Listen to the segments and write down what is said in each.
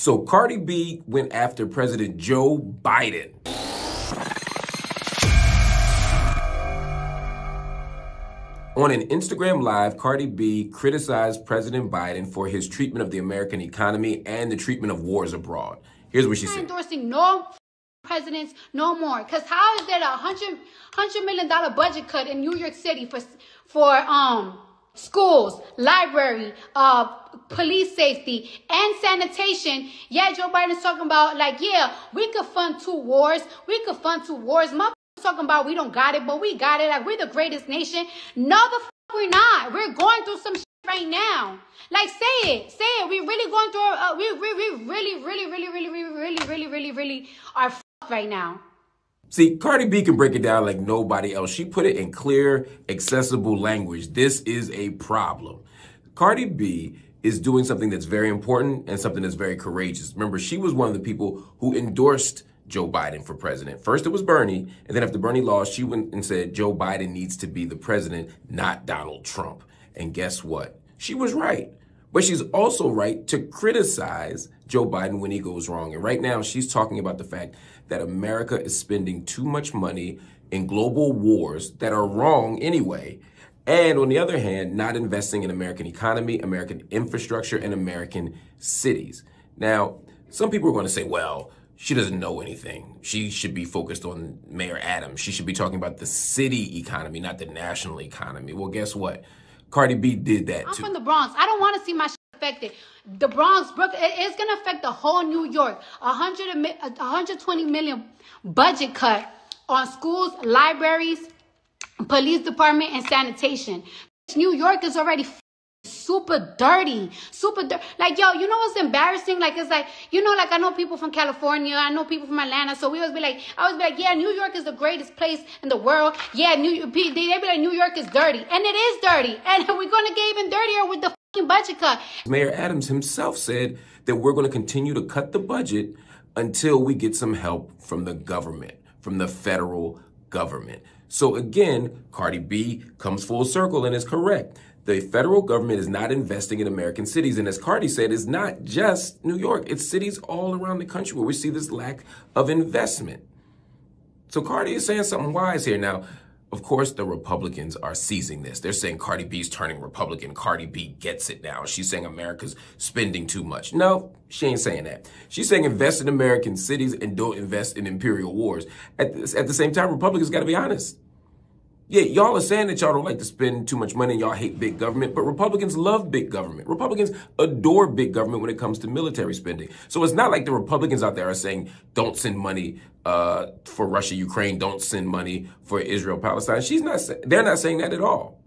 So Cardi B went after President Joe Biden. On an Instagram Live, Cardi B criticized President Biden for his treatment of the American economy and the treatment of wars abroad. Here's what she said. Endorsing no presidents no more. Because how is there a $100 million budget cut in New York City for schools, library, police safety, and sanitation? Yeah, Joe Biden's talking about, like, yeah, we could fund two wars. We could fund two wars. Motherfuckers talking about we don't got it, but we got it. Like, we're the greatest nation. No, the fuck we're not. We're going through some shit right now. Like, say it. Say it. We really going through, we really are fucked right now. See, Cardi B can break it down like nobody else. She put it in clear, accessible language. This is a problem. Cardi B is doing something that's very important and something that's very courageous. Remember, she was one of the people who endorsed Joe Biden for president. First, it was Bernie, and then after Bernie lost, she went and said Joe Biden needs to be the president, not Donald Trump. And guess what? She was right. But she's also right to criticize Joe Biden when he goes wrong. And right now, she's talking about the fact that America is spending too much money in global wars that are wrong anyway. And on the other hand, not investing in American economy, American infrastructure, and American cities. Now, some people are going to say, well, she doesn't know anything. She should be focused on Mayor Adams. She should be talking about the city economy, not the national economy. Well, guess what? Cardi B did that too. I'm from the Bronx. I don't want to see my shit affected. The Bronx, Brooklyn, it's going to affect the whole New York. 120 million budget cut on schools, libraries, police department, and sanitation. New York is already super dirty. Like, yo, you know what's embarrassing? Like, it's like, you know, like, I know people from California, I know people from Atlanta, so I always be like, yeah, New York is the greatest place in the world. Yeah, they be like, New York is dirty. And it is dirty. And we're going to get even dirtier with the fucking budget cut. Mayor Adams himself said that we're going to continue to cut the budget until we get some help from the government, from the federal government. So again, Cardi B comes full circle and is correct. The federal government is not investing in American cities. And as Cardi said, it's not just New York. It's cities all around the country where we see this lack of investment. So Cardi is saying something wise here. Now, of course, the Republicans are seizing this. They're saying Cardi B's turning Republican. Cardi B gets it now. She's saying America's spending too much. No, she ain't saying that. She's saying invest in American cities and don't invest in imperial wars. At the same time, Republicans got to be honest. Yeah, y'all are saying that y'all don't like to spend too much money and y'all hate big government, but Republicans love big government. Republicans adore big government when it comes to military spending. So it's not like the Republicans out there are saying, don't send money for Russia, Ukraine, don't send money for Israel, Palestine. They're not saying that at all.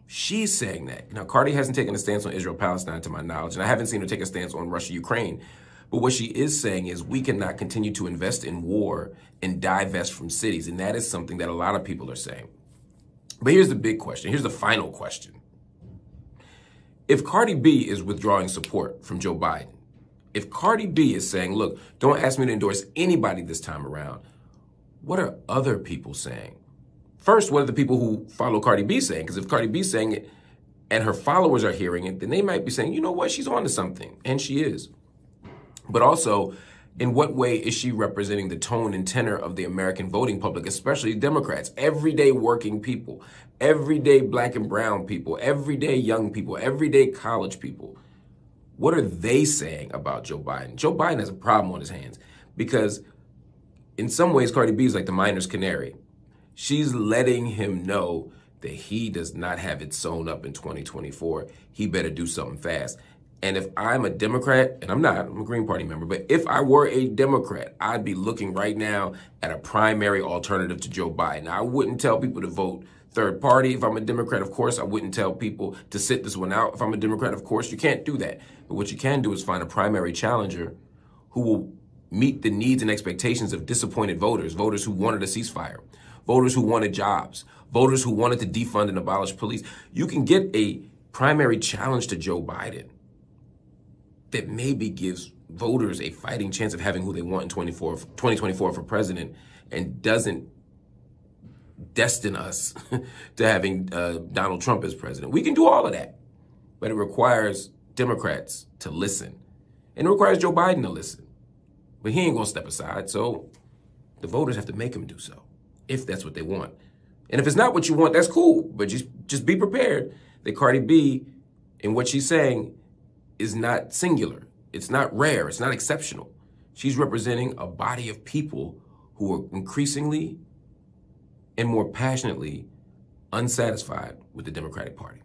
She's saying that. Now, Cardi hasn't taken a stance on Israel, Palestine to my knowledge, and I haven't seen her take a stance on Russia, Ukraine. But what she is saying is we cannot continue to invest in war and divest from cities. And that is something that a lot of people are saying. But here's the big question. Here's the final question. If Cardi B is withdrawing support from Joe Biden, if Cardi B is saying, look, don't ask me to endorse anybody this time around, what are other people saying? First, what are the people who follow Cardi B saying? Because if Cardi B's saying it and her followers are hearing it, then they might be saying, you know what, she's on to something. And she is. But also, in what way is she representing the tone and tenor of the American voting public, especially Democrats, everyday working people, everyday black and brown people, everyday young people, everyday college people? What are they saying about Joe Biden? Joe Biden has a problem on his hands because in some ways, Cardi B is like the miner's canary. She's letting him know that he does not have it sewn up in 2024. He better do something fast. And if I'm a Democrat, and I'm not, I'm a Green Party member, but if I were a Democrat, I'd be looking right now at a primary alternative to Joe Biden. Now, I wouldn't tell people to vote third party. If I'm a Democrat, of course, I wouldn't tell people to sit this one out. If I'm a Democrat, of course, you can't do that. But what you can do is find a primary challenger who will meet the needs and expectations of disappointed voters, voters who wanted a ceasefire, voters who wanted jobs, voters who wanted to defund and abolish police. You can get a primary challenge to Joe Biden that maybe gives voters a fighting chance of having who they want in 2024 for president and doesn't destine us to having Donald Trump as president. We can do all of that, but it requires Democrats to listen. And it requires Joe Biden to listen. But he ain't going to step aside, so the voters have to make him do so, if that's what they want. And if it's not what you want, that's cool. But just be prepared that Cardi B, in what she's saying, is not singular. It's not rare. It's not exceptional. She's representing a body of people who are increasingly and more passionately unsatisfied with the Democratic Party.